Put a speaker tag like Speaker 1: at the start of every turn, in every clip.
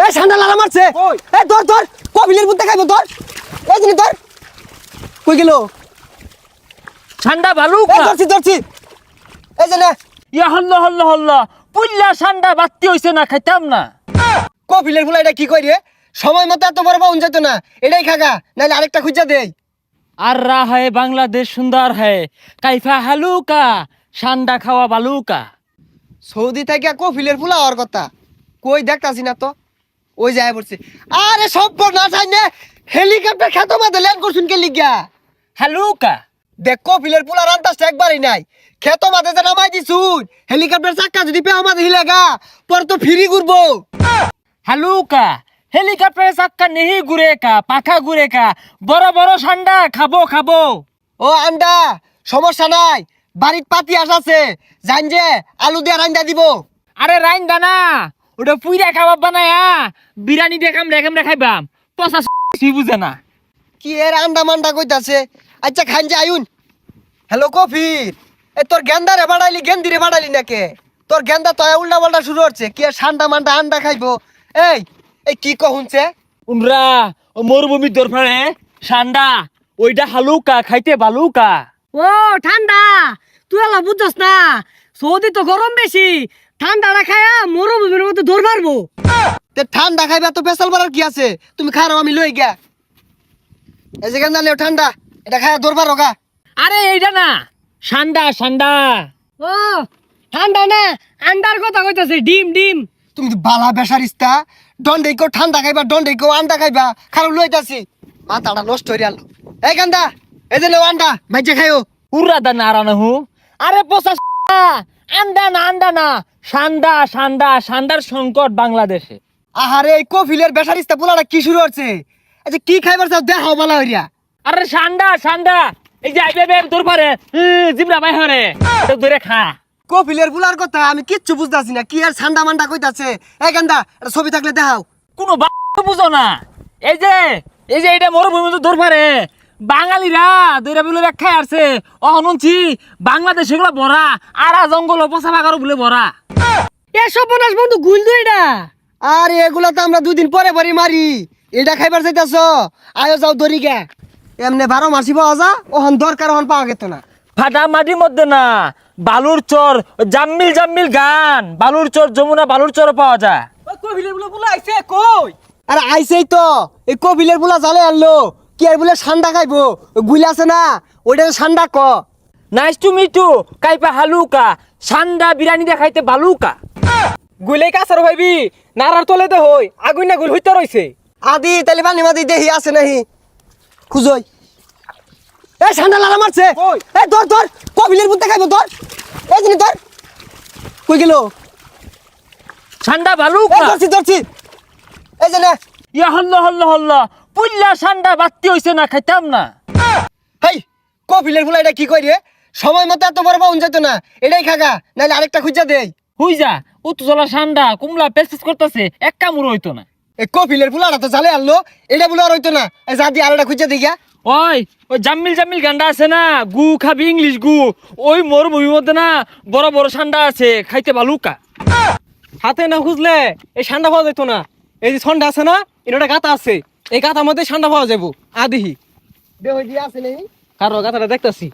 Speaker 1: এই ঠান্ডা লাগা মারছে এই ধর ধর কপিলের বুতে খাইবো ধর এই জিনি ধর কই গেল
Speaker 2: ঠান্ডা ভালো
Speaker 1: এই ধরছি ধরছি এই যে না
Speaker 2: ইয়া হল্লা হল্লা হল্লা পুল্লা ঠান্ডা বাত্তি হইছে না খাইতাম না
Speaker 1: কপিলের ফুলা এটা কি কই রে সময় মতো এত বড় পাউন যেত না এটাই খাগা নাইলে আরেকটা খুঁজা দেই
Speaker 2: আর রা হ্যায় বাংলাদেশ সুন্দর হ্যায় কাইফা হালুকা ঠান্ডা খাওয়া বালুকা
Speaker 1: সৌদি থেকে কপিলের ফুলা হওয়ার কথা কই দেখতাছি না তো ওই যায় পড়ছে আরে সব না চাই না হেলিকপ্টার খেতো মাঝে ল্যান্ড করছুন কে লিগা
Speaker 2: হালুকা
Speaker 1: দেখ কপিলের ফুলা রান্তাসটা একবারই নাই খেতো মাঝে যে নামাই দিছুন হেলিকপ্টার চাক্কা যদি পেও মাঝে হিলেগা পর তো ফিরি ঘুরবো
Speaker 2: হালুকা হেলিকপ্টারে চাক্কা নেহি ঘুরে কা পাখা ঘুরে কা বড় বড় ঠান্ডা খাবো খাবো
Speaker 1: ও আন্ডা সমস্যা নাই বাড়ির পাতি আছে জান যে আলু দিয়ে রান্দা দিব
Speaker 2: আরে রাইন দানা ওটা পুইরা খাবার বানায়া বিরিয়ানি দেখাম রেখাম রেখাইবাম পচা বুঝে না
Speaker 1: কি এর আন্ডা মান্ডা কইতাছে আচ্ছা খান যে আয়ুন হ্যালো কফির এ তোর গেন্দারে বাড়াইলি গেন্দিরে বাড়াইলি নাকে তোর গেন্দা তো উল্টা পাল্টা শুরু হচ্ছে কি আর ঠান্ডা মান্ডা আন্ডা খাইবো এই এই কি কহুনছে
Speaker 2: উমরা ও মরুভূমির দরফারে ঠান্ডা ওইটা হালুকা খাইতে বালুকা
Speaker 3: ও ঠান্ডা তুই আলা বুঝছস না সৌদি তো গরম বেশি ঠান্ডাটা খায়া মরুভূমির মতো দৌড় মারবো
Speaker 1: তে ঠান্ডা খাইবে তো পেশাল বাড়ার কি আছে তুমি খারাও আমি লই গিয়া এই যে গেন্দা লেও ঠান্ডা এটা খায়া দরবার রোগা
Speaker 2: আরে এইটা না ঠান্ডা ঠান্ডা
Speaker 3: ও ঠান্ডা না আন্ডার কথা কইতাছে ডিম ডিম
Speaker 1: তুমি তো বালা বেসারিস্তা দন্ডে কেউ ঠান্ডা খাইবা দন্ডে কেউ আন্ডা খাইবা খারাপ লইতাছি মাথাটা নষ্ট হয়ে গেল এই গান্দা এই যে লেও আন্ডা ভাইজে খাইও
Speaker 2: উড়া দানা আরানা হু আরে পচা আন্ডা না ঠান্ডা ঠান্ডা ঠান্ডার সংকট বাংলাদেশে
Speaker 1: আহারে এই কফিলের বেসারিস্তা পোলাটা কি শুরু হচ্ছে আচ্ছা কি খাইবার চাও দেখাও বালা হইয়া
Speaker 2: আরে ঠান্ডা ঠান্ডা এই যে আইবে তোর পারে জিবরা ভাই হরে তো ধরে খা
Speaker 1: কফিলের পোলার কথা আমি কিচ্ছু বুঝতাছি না কি আর ঠান্ডা মান্ডা কইতাছে এই গান্দা এটা ছবি থাকলে দেখাও
Speaker 2: কোনো বুঝো না এই যে এটা মরুভূমি তো ধর পারে বাঙালিরা দইরা বলে ব্যাখ্যা আছে অহনছি বাংলাদেশ এগুলো ভরা আরা জঙ্গল পচা বাগারও বলে ভরা
Speaker 3: এসব বনাস বন্ধু গুল দুই না
Speaker 1: আর এগুলা তো আমরা 2 দিন পরে পরে মারি এটা খাইবার চাইতাছ আয়ো যাও দরি গে এমনি 12 মাসি পাওয়া যা ওহন দরকার ওহন পাওয়া গেত না
Speaker 2: ফাটা মাটির মধ্যে না বালুর চর জাম্মিল গান বালুর চর যমুনা বালুর চর পাওয়া যায়
Speaker 3: কবিলের বলে বলে আইছে কই
Speaker 1: আরে আইছেই তো এই কপিলের পোলা জালে আনলো কি আর বলে ঠান্ডা খাইবো গুলি আছে না ওইটা ঠান্ডা ক
Speaker 2: নাইস টু মিট ইউ কাইপা হালুকা ঠান্ডা বিরিয়ানি দেখাইতে বালুকা
Speaker 3: গুলে কাছার ভাইবি নারার তলে দে হই আগুন না গুল হইতে রইছে
Speaker 1: আদি তাহলে পানি মাদি দেহি আছে নাহি খুঁজই এই ঠান্ডা লাগা মারছে এই ধর ধর কপিলের বুতে খাইবো ধর এই জিনি ধর কই গেল
Speaker 2: ঠান্ডা
Speaker 1: এই
Speaker 2: বালুকা
Speaker 1: ধরছি ধরছি এই যে না
Speaker 2: ইয়া হল্লা পুল্লা ঠান্ডা বাত্তি হইছে না খাইতাম না
Speaker 1: হেই কপিলের ফুলা এটা কি কই রে সময় মতো এত বড় পাউন যেত না এটাই খাগা নাইলে আরেকটা খুঁজা দেই
Speaker 2: হুই যা উত্তজলা ঠান্ডা কুমলা পেসপেস করতেছে এক কামড় হইতো না
Speaker 1: এই কপিলের ফুলাটা তো জালে আনলো এটা বলে আর হইতো না এই যা দিয়ে আরেকটা খুঁজা দেই গা
Speaker 2: ওই জাম্মিল গান্ডা আছে না গু খাবি ইংলিশ গু ওই মরুভূমির মধ্যে না বড় বড় ঠান্ডা আছে খাইতে বালুকা
Speaker 3: হাতে না খুঁজলে এই ঠান্ডা পাওয়া যেত না এই যে ঠান্ডা আছে না এটা গাতা আছে এই গাতার মধ্যে ঠান্ডা পাওয়া যাবো আদিহি
Speaker 1: দে হই দিয়া আছে নেই
Speaker 3: কারো গাতাটা দেখতাছি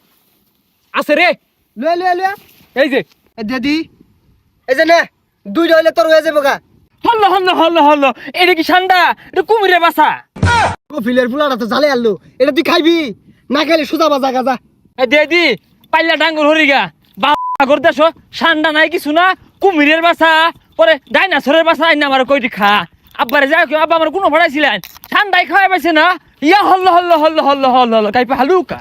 Speaker 3: আছে রে
Speaker 1: লয়ে লয়ে লয়ে
Speaker 3: এই যে
Speaker 1: এই দিদি এই যে না দুইটা হইলে তোর হয়ে যাবো গা
Speaker 2: হল্ল এটা কি ঠান্ডা এটা কুমিরের বাসা
Speaker 1: কপিলের ফুলাটা তো জালে আনলো এটা তুই খাইবি না খাইলে সুজা বাজা গাজা
Speaker 2: দি পাল্লা ডাঙ্গর হরিগা বাগর দেশ ঠান্ডা নাই কিছু না কুমিরের বাসা পরে ডাইনাসরের বাসা আইনা আমার কইটি খা আব্বারে যাই আব্বা আমার কোনো ভাড়াইছিলেন ঠান্ডায় খাওয়াই পাইছে না ইয়া হল্ল কাইপা হালুকা